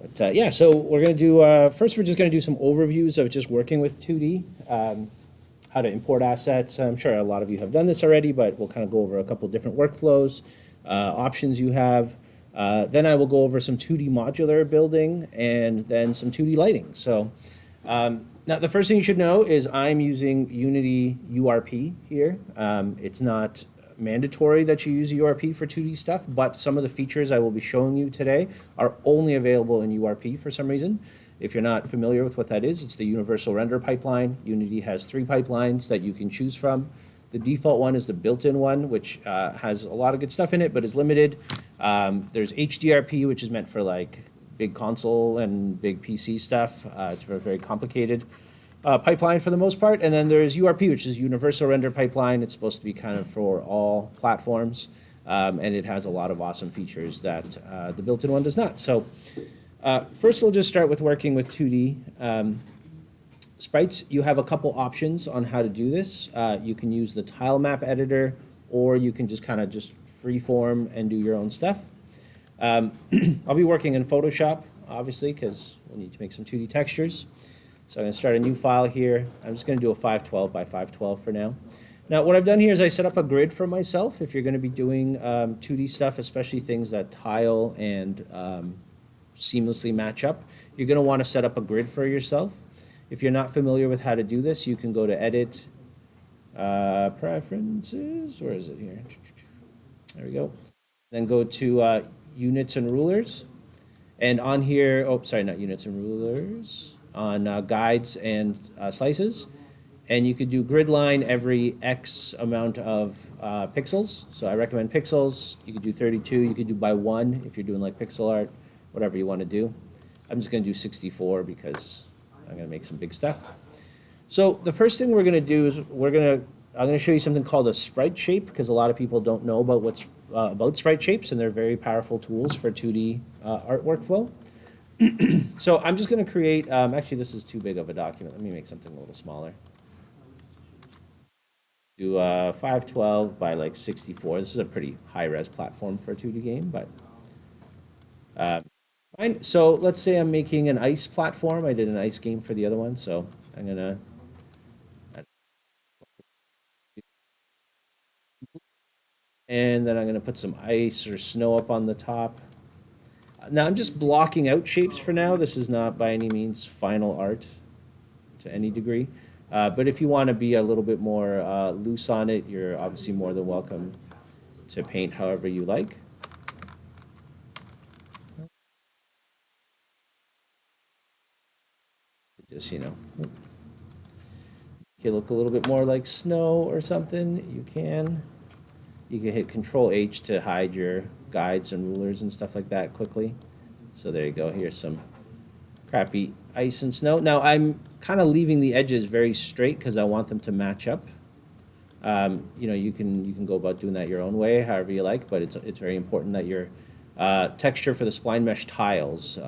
But yeah, so we're going to do, first we're just going to do some overviews of just working with 2D, how to import assets. I'm sure a lot of you have done this already, but we'll kind of go over a couple different workflows, options you have. Then I will go over some 2D modular building and then some 2D lighting. So now the first thing you should know is I'm using Unity URP here. It's not mandatory that you use URP for 2D stuff, but some of the features I will be showing you today are only available in URP for some reason. If you're not familiar with what that is, it's the universal render pipeline. Unity has 3 pipelines that you can choose from. The default one is the built-in one, which has a lot of good stuff in it, but is limited. There's HDRP, which is meant for like big console and big PC stuff. It's very, very complicated pipeline for the most part. And then there's URP, which is Universal Render Pipeline. It's supposed to be kind of for all platforms. And it has a lot of awesome features that the built-in one does not. So first we'll just start with working with 2D. Sprites, you have a couple options on how to do this. You can use the tile map editor, or you can just kind of just freeform and do your own stuff. I'll be working in Photoshop, obviously, because we'll need to make some 2D textures. So I'm going to start a new file here. I'm just going to do a 512 by 512 for now. Now, what I've done here is I set up a grid for myself. If you're going to be doing 2D stuff, especially things that tile and seamlessly match up, you're going to want to set up a grid for yourself. If you're not familiar with how to do this, you can go to Edit, Preferences, where is it here? There we go. Then go to Units and Rulers. And on here, oh, sorry, not Units and Rulers, on Guides and Slices. And you could do grid line every X amount of pixels. So I recommend pixels. You could do 32. You could do by 1 if you're doing like pixel art, whatever you want to do. I'm just going to do 64 because I'm going to make some big stuff. So the first thing we're going to do is I'm going to show you something called a sprite shape, because a lot of people don't know about what's about sprite shapes, and they're very powerful tools for 2D art workflow. So I'm just going to create, actually this is too big of a document. Let me make something a little smaller. Do 512 by like 64. This is a pretty high-res platform for a 2D game, but fine. So let's say I'm making an ice platform. I did an ice game for the other one, so I'm going to and then I'm going to put some ice or snow up on the top. Now I'm just blocking out shapes for now. This is not by any means final art to any degree. But if you want to be a little bit more loose on it, you're obviously more than welcome to paint however you like. Just, you know, make it look a little bit more like snow or something, you can. You can hit Control H to hide your guides and rulers and stuff like that quickly. So there you go. Here's some crappy ice and snow. Now I'm kind of leaving the edges very straight because I want them to match up. You know, you can go about doing that your own way, however you like, but it's very important that your texture for the spline mesh tiles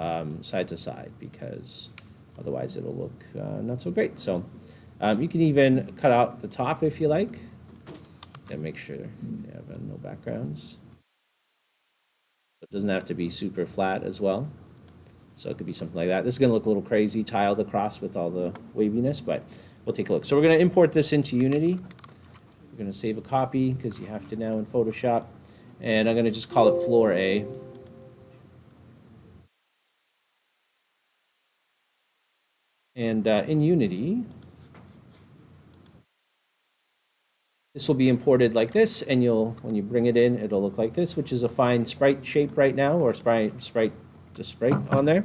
side to side, because otherwise it'll look not so great. So you can even cut out the top if you like, and make sure you have no backgrounds. It doesn't have to be super flat as well. So it could be something like that. This is going to look a little crazy tiled across with all the waviness, but we'll take a look. So we're going to import this into Unity. We're going to save a copy because you have to now in Photoshop. And I'm going to just call it floor A. And in Unity, this will be imported like this, and when you bring it in, it'll look like this, which is a fine sprite shape right now, or sprite to sprite on there.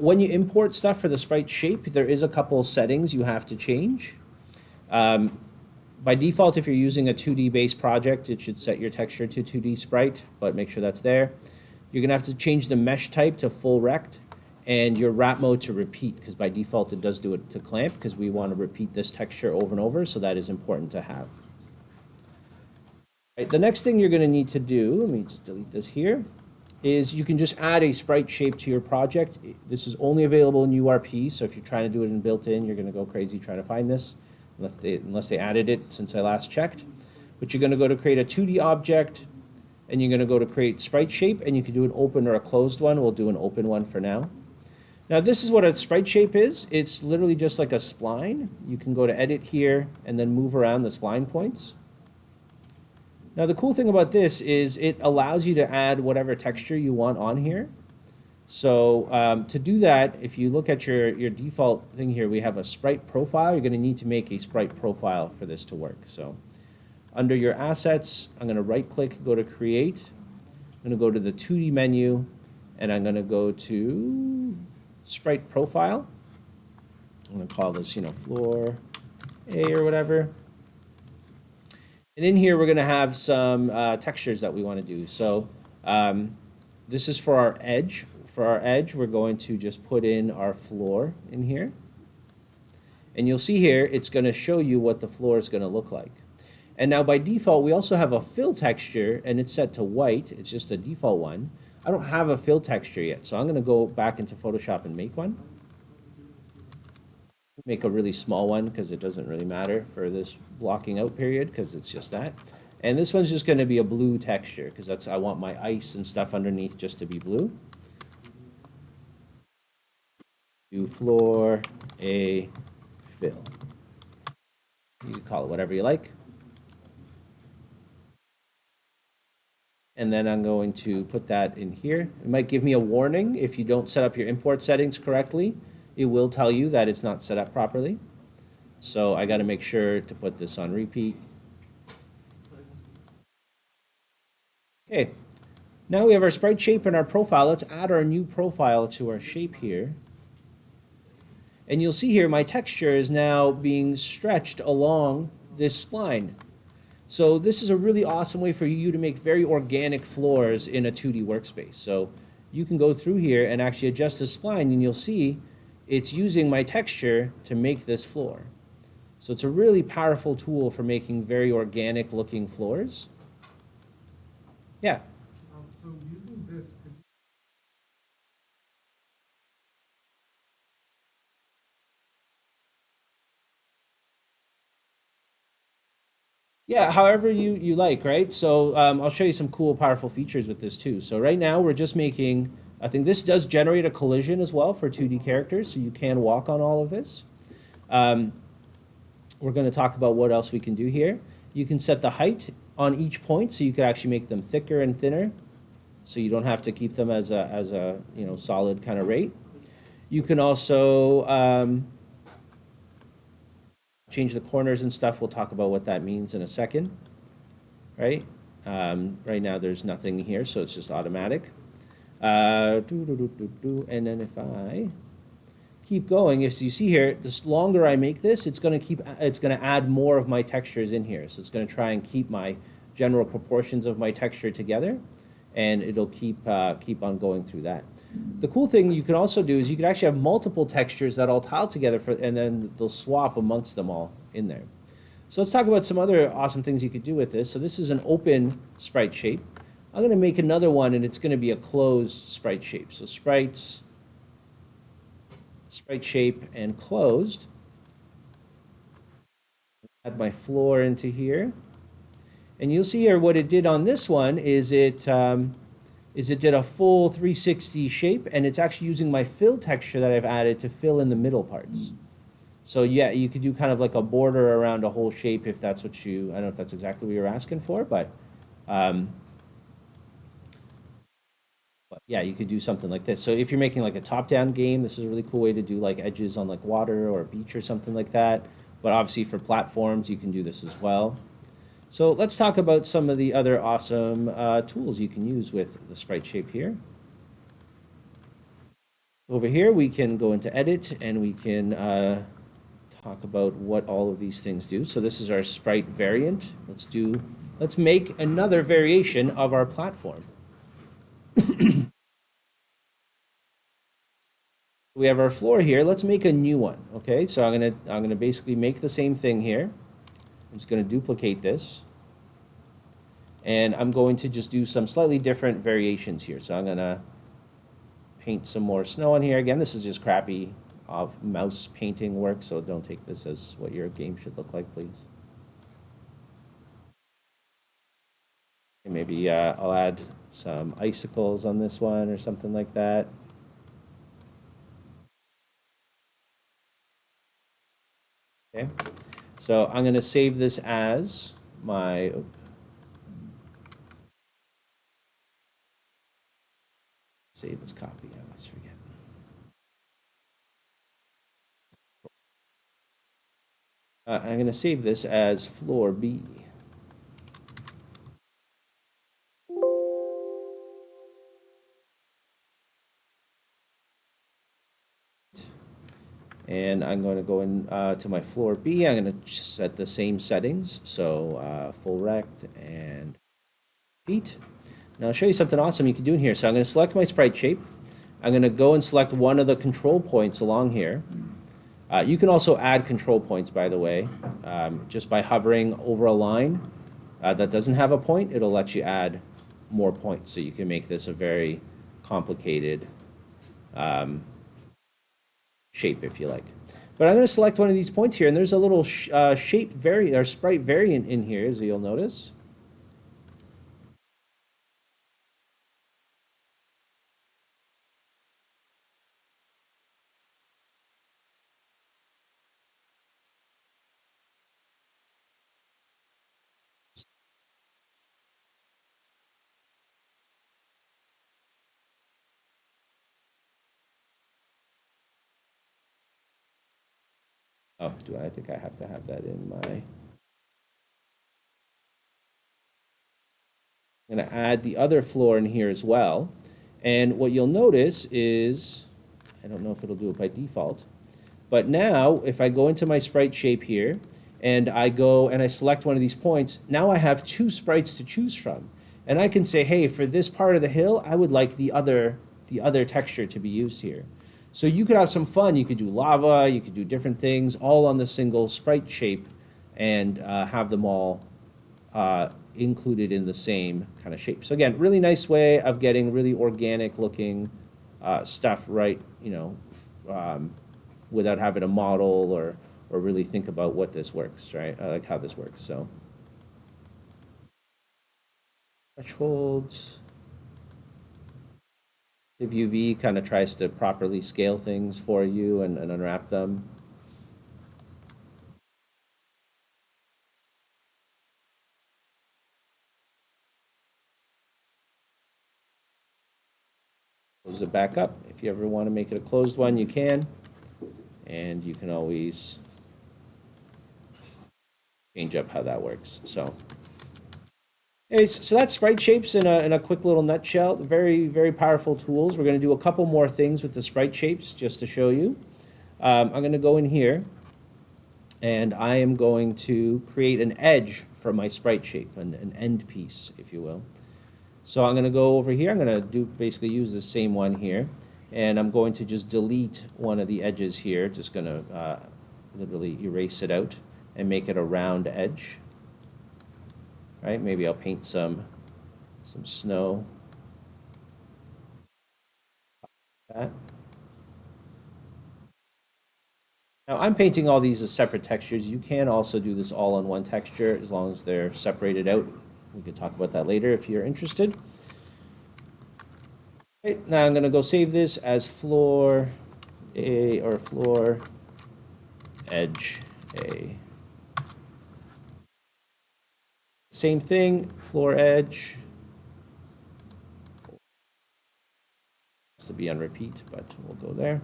When you import stuff for the sprite shape, there is a couple settings you have to change. By default, if you're using a 2D based project, it should set your texture to 2D sprite, but make sure that's there. You're going to have to change the mesh type to full rect, and your wrap mode to repeat, because by default it does do it to clamp, because we want to repeat this texture over and over, so that is important to have. Right, the next thing you're going to need to do, let me just delete this here, is you can just add a sprite shape to your project. This is only available in URP, so if you're trying to do it in built-in, you're going to go crazy trying to find this, unless they added it since I last checked. But you're going to go to create a 2D object, and you're going to go to create sprite shape, and you can do an open or a closed one. We'll do an open one for now. Now this is what a sprite shape is. It's literally just like a spline. You can go to edit here and then move around the spline points. Now the cool thing about this is it allows you to add whatever texture you want on here. So to do that, if you look at your default thing here, we have a sprite profile. You're going to need to make a sprite profile for this to work. So under your assets, I'm going to right click, go to create. I'm going to go to the 2D menu, and I'm going to go to sprite profile. I'm going to call this, floor A or whatever. And in here, we're going to have some textures that we want to do. So this is for our edge. For our edge, we're going to just put in our floor in here. And you'll see here, it's going to show you what the floor is going to look like. And now by default, we also have a fill texture, and it's set to white. It's just a default one. I don't have a fill texture yet, so I'm going to go back into Photoshop and make one. Make a really small one because it doesn't really matter for this blocking out period because it's just that. And this one's just going to be a blue texture because I want my ice and stuff underneath just to be blue. Do floor A fill. You can call it whatever you like. And then I'm going to put that in here. It might give me a warning if you don't set up your import settings correctly. It will tell you that it's not set up properly. So I got to make sure to put this on repeat. Okay, now we have our sprite shape and our profile. Let's add our new profile to our shape here. And you'll see here my texture is now being stretched along this spline. So this is a really awesome way for you to make very organic floors in a 2D workspace. So you can go through here and actually adjust the spline, and you'll see it's using my texture to make this floor. So it's a really powerful tool for making very organic looking floors. Yeah. So using this, Yeah, however you like, right? So I'll show you some cool, powerful features with this too. So right now we're just making, I think this does generate a collision as well for 2D characters, so you can walk on all of this. We're going to talk about what else we can do here. You can set the height on each point, so you can actually make them thicker and thinner, so you don't have to keep them as a solid kind of rate. You can also change the corners and stuff. We'll talk about what that means in a second, right? Right now there's nothing here, so it's just automatic. And then if I keep going, as you see here, the longer I make this, it's going to add more of my textures in here. So it's going to try and keep my general proportions of my texture together, and it'll keep on going through that. The cool thing you can also do is you can actually have multiple textures that all tile together, and then they'll swap amongst them all in there. So let's talk about some other awesome things you could do with this. So this is an open sprite shape. I'm going to make another one, and it's going to be a closed sprite shape. So sprite shape and closed. Add my floor into here. And you'll see here what it did on this one is it did a full 360 shape, and it's actually using my fill texture that I've added to fill in the middle parts. So yeah, you could do kind of like a border around a whole shape if that's what I don't know if that's exactly what you're asking for, but yeah, you could do something like this. So if you're making like a top-down game, this is a really cool way to do like edges on like water or a beach or something like that. But obviously for platforms, you can do this as well. So let's talk about some of the other awesome tools you can use with the sprite shape here. Over here, we can go into edit and we can talk about what all of these things do. So this is our sprite variant. Let's make another variation of our platform. We have our floor here. Let's make a new one. Okay, so I'm gonna basically make the same thing here. I'm just gonna duplicate this, and I'm going to just do some slightly different variations here. So I'm gonna paint some more snow on here. Again, this is just crappy of mouse painting work, so don't take this as what your game should look like, please. And maybe I'll add some icicles on this one or something like that. Okay, so I'm going to save this as my, save as copy, I always forget. I'm going to save this as floor B. And I'm going to go in to my floor B. I'm going to set the same settings, so full rect and repeat. Now I'll show you something awesome you can do in here. So I'm going to select my sprite shape. I'm going to go and select one of the control points along here. You can also add control points, by the way, just by hovering over a line that doesn't have a point. It'll let you add more points, so you can make this a very complicated shape, if you like. But I'm going to select one of these points here, and there's a little shape or sprite variant in here, as you'll notice. Oh, do I think I have to have that in my... I'm going to add the other floor in here as well. And what you'll notice is, I don't know if it'll do it by default, but now if I go into my sprite shape here and I go and I select one of these points, now I have two sprites to choose from. And I can say, hey, for this part of the hill, I would like the other texture to be used here. So you could have some fun. You could do lava, you could do different things, all on the single sprite shape, and have them all included in the same kind of shape. So again, really nice way of getting really organic looking stuff right, without having to model or really think about what this works, right? Like how this works. So thresholds. If UV kind of tries to properly scale things for you and unwrap them. Close it back up. If you ever want to make it a closed one, you can. And you can always change up how that works. So anyways, so that's sprite shapes in a quick little nutshell. Very, very powerful tools. We're going to do a couple more things with the sprite shapes just to show you. I'm going to go in here and I am going to create an edge for my sprite shape, an end piece, if you will. So I'm going to go over here. I'm going to basically use the same one here, and I'm going to just delete one of the edges here. Just going to literally erase it out and make it a round edge. Right? Maybe I'll paint some snow. That. Now I'm painting all these as separate textures. You can also do this all on one texture as long as they're separated out. We could talk about that later if you're interested. Right, now I'm going to go save this as floor A or floor edge A. Same thing, floor edge. Has to be on repeat, but we'll go there.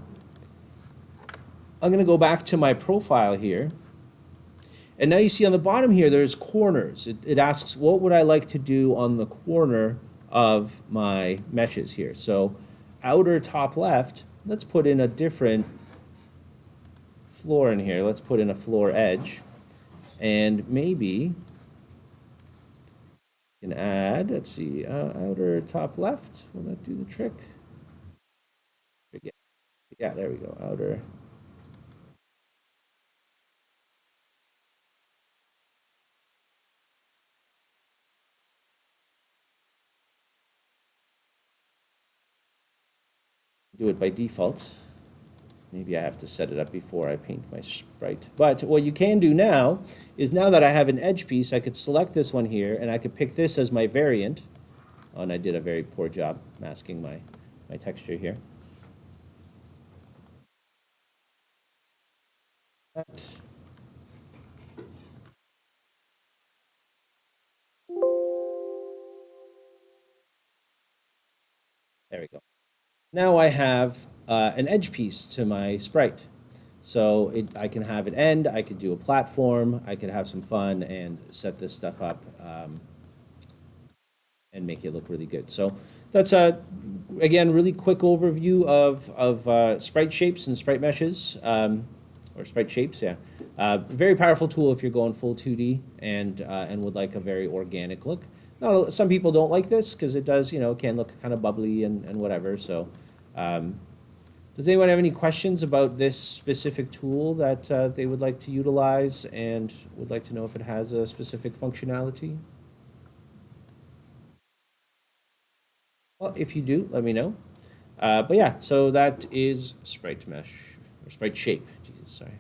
I'm going to go back to my profile here. And now you see on the bottom here, there's corners. It asks, what would I like to do on the corner of my meshes here? So outer top left, let's put in a different floor in here. Let's put in a floor edge. And maybe you can add, let's see, outer top left. Will that do the trick? Yeah, there we go, outer. Do it by default. Maybe I have to set it up before I paint my sprite. But what you can do now is, now that I have an edge piece, I could select this one here, and I could pick this as my variant. Oh, and I did a very poor job masking my texture here. There we go. Now I have an edge piece to my sprite. So I can have an end, I could do a platform, I could have some fun and set this stuff up and make it look really good. So that's again, really quick overview of sprite shapes and sprite meshes, or sprite shapes, yeah. Very powerful tool if you're going full 2D and would like a very organic look. Not some people don't like this because it does, can look kind of bubbly and whatever. So, does anyone have any questions about this specific tool that they would like to utilize and would like to know if it has a specific functionality? Well, if you do, let me know. But yeah, so that is Sprite Mesh, or Sprite Shape. Jesus, sorry.